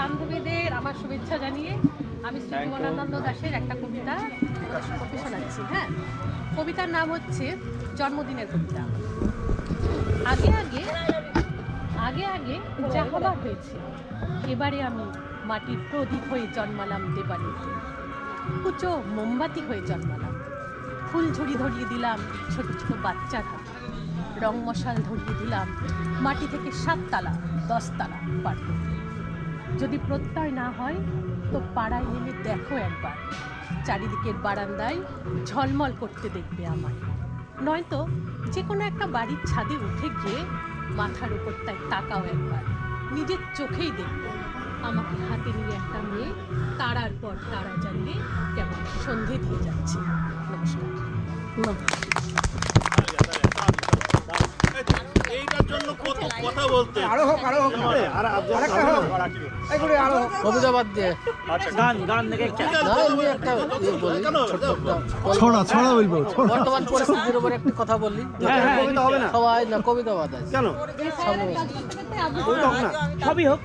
বান্ধবীদের আমার শুভেচ্ছা জানিয়ে আমি শ্রী জীবনানন্দ দাশের একটা কবিতা পড়তে শোনাচ্ছি। হ্যাঁ, কবিতার নাম হচ্ছে জন্মদিনের কবিতা। আগে আগে আগে আগে যা হবার হয়েছে, এবারে আমি মাটির প্রদীপ হয়ে জন্মালাম দেবারে, কুচো মোমবাতি হয়ে জন্মালাম, ফুল ঝুড়ি ধরিয়ে দিলাম ছোট ছোট বাচ্চার হাতে, রং মশাল ধরিয়ে দিলাম মাটি থেকে 7 তালা 10 তালা পারব। যদি প্রত্যয় না হয় তো পাড়ায় নেমে দেখো একবার, চারিদিকের বারান্দায় ঝলমল করতে দেখবে আমায়। নয়তো যে কোনো একটা বাড়ির ছাদে উঠে গিয়ে মাথার উপরটায় তাকাও একবার, নিজের চোখেই দেখবে আমাকে হাতে নিয়ে একটা মেয়ে তারার পর তারা জ্বালিয়ে কেমন সন্ধে দিয়ে যাচ্ছে। নমস্কার। এইটার জন্য কত কথা বলতে কবিতা বাদ দিয়ে ছড়া বলবো। বর্তমান পরিস্থিতির উপর একটি কথা বললি, সবাই না কবিতা বাদ আছে কেন?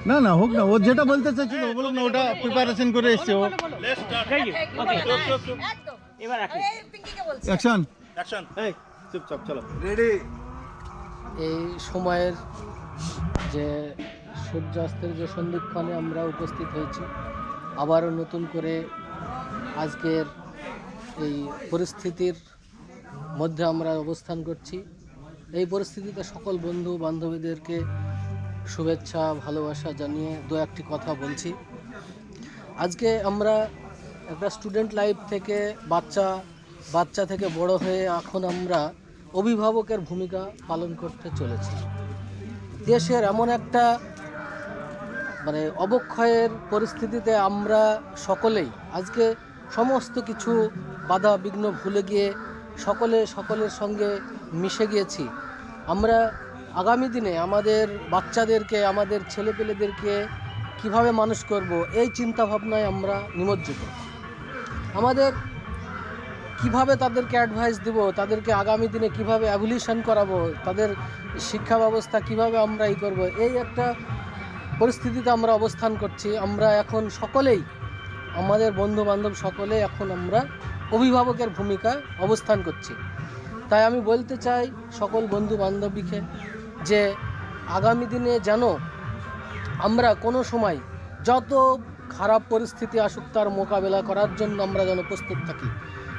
না না হোক না, ও যেটা বলতে চাইছে বলুক না, ওটা প্রিপারেশন করে এসছে ও। Action action. এই চুপচাপ চলো। এই সময়ের যে সূর্যাস্তের যে সন্ধিক্ষণে আমরা উপস্থিত হয়েছি, আবারও নতুন করে আজকের এই পরিস্থিতির মধ্যে আমরা অবস্থান করছি। এই পরিস্থিতিতে সকল বন্ধু বান্ধবীদেরকে শুভেচ্ছা ভালোবাসা জানিয়ে দু একটি কথা বলছি। আজকে আমরা একটা স্টুডেন্ট লাইফ থেকে বাচ্চা থেকে বড় হয়ে এখন আমরা অভিভাবকের ভূমিকা পালন করতে চলেছি। দেশের এমন একটা অবক্ষয়ের পরিস্থিতিতে আমরা সকলেই আজকে সমস্ত কিছু বাধা বিঘ্ন ভুলে গিয়ে সকলের সঙ্গে মিশে গিয়েছি। আমরা আগামী দিনে আমাদের বাচ্চাদেরকে, আমাদের ছেলেপেলেদেরকে কিভাবে মানুষ করব, এই চিন্তা ভাবনায় আমরা নিমজ্জিত। আমাদের কিভাবে তাদেরকে অ্যাডভাইস দেব, তাদেরকে আগামী দিনে কিভাবে অ্যাভলিউশন করাবো, তাদের শিক্ষা ব্যবস্থা কিভাবে আমরা করব, এই একটা পরিস্থিতিতে আমরা অবস্থান করছি। আমরা এখন সকলেই, আমাদের বন্ধু বান্ধব সকলে এখন আমরা অভিভাবকের ভূমিকায় অবস্থান করছি। তাই আমি বলতে চাই সকল বন্ধু বান্ধবীকে যে আগামী দিনে যেন আমরা কোনো সময় যত খারাপ পরিস্থিতি আসুক তার মোকাবেলা করার জন্য আমরা যেন প্রস্তুত থাকি।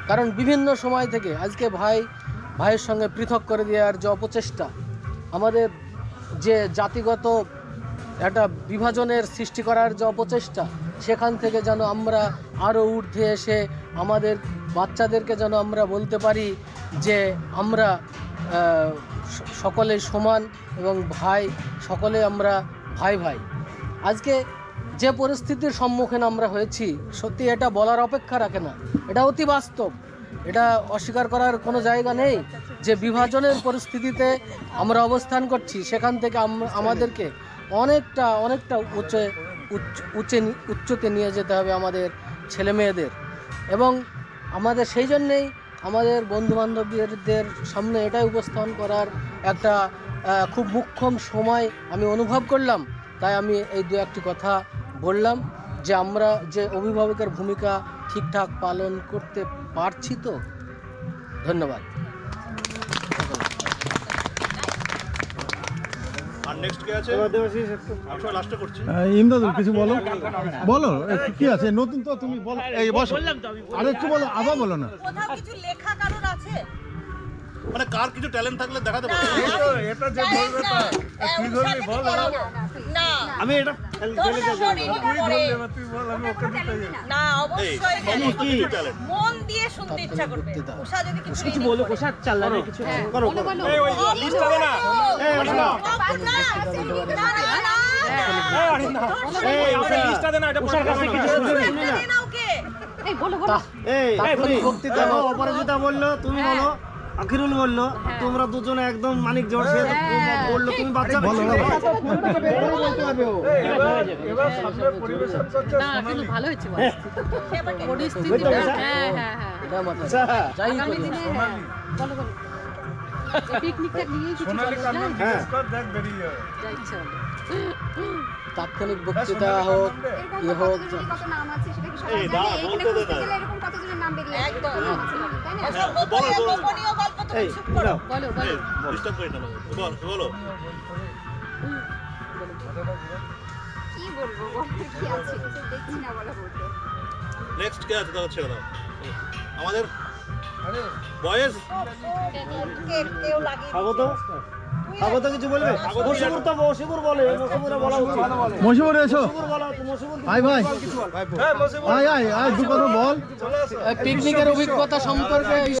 কারণ বিভিন্ন সময় থেকে আজকে ভাইয়ের সঙ্গে পৃথক করে দেওয়ার যে অপচেষ্টা, আমাদের যে জাতিগত একটা বিভাজনের সৃষ্টি করার যে অপচেষ্টা, সেখান থেকে যেন আমরা আরও ঊর্ধ্বে এসে আমাদের বাচ্চাদেরকে যেন আমরা বলতে পারি যে আমরা সকলে সমান এবং সকলে আমরা ভাই। আজকে যে পরিস্থিতির সম্মুখীন আমরা হয়েছি, সত্যি এটা বলার অপেক্ষা রাখে না, এটা অতি বাস্তব, এটা অস্বীকার করার কোনো জায়গা নেই যে বিভাজনের পরিস্থিতিতে আমরা অবস্থান করছি। সেখান থেকে আমাদেরকে অনেকটা উচ্চতে নিয়ে যেতে হবে আমাদের ছেলে মেয়েদের। এবং আমাদের সেই জন্যেই আমাদের বন্ধুবান্ধবদের সামনে এটাই উপস্থাপন করার একটা খুব মুখ্যম সময় আমি অনুভব করলাম। তাই আমি এই দু একটি কথা বললাম যে আমরা যে অভিভাবকের ভূমিকা ঠিকঠাক পালন করতে পারছি তো। ধন্যবাদ। আর নেক্সট কে আছে? আমি লাস্টে করছি। ইমদাদুল কিছু বলো কি আছে নতুন তো, তুমি বলো। এই বসো, আরেকটু বলো, আবার বলো না। কোথাও কিছু লেখা কারণ আছে? মানে কার কিছু ট্যালেন্ট থাকলে দেখাতে পারো। এটা যে বলবে তা কি করবি বল। না আমি এটা তুই বল, আমি ওকে দিতে যাই। না, অবশ্যই কি ট্যালেন্ট মন দিয়ে শুনতে ইচ্ছা করবে। উষা যদি কিছু বলো, কোষা চাল্লা কিছু করো। এই ওই লিস্টটা দে না। এই অরিনা এই ওকে লিস্টটা দে না, এটা উষার কাছে কিছু শুনবে না। ওকে এই বলো এই বক্তৃতা অপরাজিতা বললো, তুমি বলো, আখিরুল বললো, তোমরা দুজনে একদম মানিক জোর সে বললো, তুমি বাচ্চা বলো। না, কিন্তু ভালো হয়েছে পরিস্থিতিটা। হ্যাঁ, যাই আগামী দিনে বলো। পিকনিকটা নিয়েই কিছু বলো, যাই? হ্যাঁ যাই, চলো। তাৎক্ষণিক বক্তৃতা হোক ইয়ে হোক, কত নাম আছে সেটা কি সবাই এই জানে? না, এখানে বলতে দে খুঁজতে না। গেলে এরকম কতজনের নাম বেরিয়ে আসবে? একদম। কত নাম আছে বলো, তাই না? এসব গোপনীয় গল্প তুমি এই চুপ করো। নাও। বলো বলো ডিস্টার্ব করি না বল বলো কি বলবো বলো, কি আছে দেখছি না বলা বলতে। নেক্সট কে আছে তাহলে ছেড়ে দাও আমাদের বয়েজ কেউ লাগিয়ে স্বাগত স্বাগত কিছু বলবে? মশিবুর তো মশিবুর বলে, মশিবুরে বলা উচিত। মশিবুর এসো, মশিবুর বলা উচিত, মশিবুর আয় ভাই, আয় আয় আয়, দু কথা বল। পিকনিকের অভিজ্ঞতা সম্পর্কে